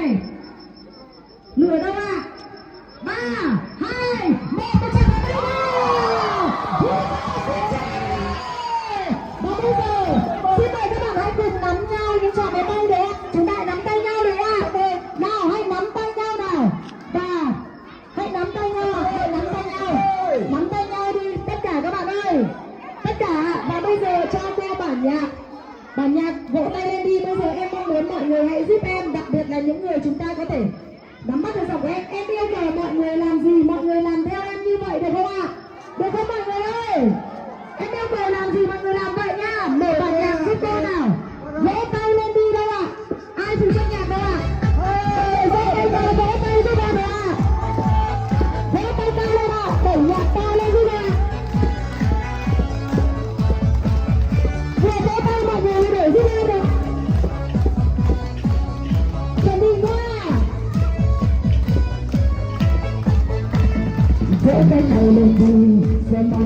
này. Lửa đâu ạ? 3, 2, 1, một trận vào tay nào. Và bây giờ xin mời các bạn hãy cùng nắm nhau những trò máy bay đấy. Chúng ta hãy nắm tay nhau đấy ạ. Nào hãy nắm tay nhau nào. Và hãy nắm tay nhau, hãy nắm tay nhau. Nắm tay nhau đi tất cả các bạn ơi. Tất cả. Và bây giờ cho qua bản nhạc. Bản nhạc vỗ tay lên đi. Bây giờ em mong muốn mọi người hãy giúp em, đặc biệt là những người chúng ta có thể nắm bắt được giọng của em. Em yêu cầu mọi người làm gì, mọi người làm theo em như vậy được không ạ? Được không mọi người ơi? Em yêu cầu làm gì mọi người làm vậy nhá. Mở bản nhạc giúp cô nào. Vỗ tay lên đi đâu ạ? Ai phụ trách nhạc đâu ạ? Vỗ tay nào, vỗ tay giúp em nào ạ. Vỗ tay cao lên ạ. Đẩy nhạc to lên giúp em. Vừa vỗ tay mọi người để giúp em được. Chuẩn bị nha. Vỗ tay nào lên đi. Xem mọi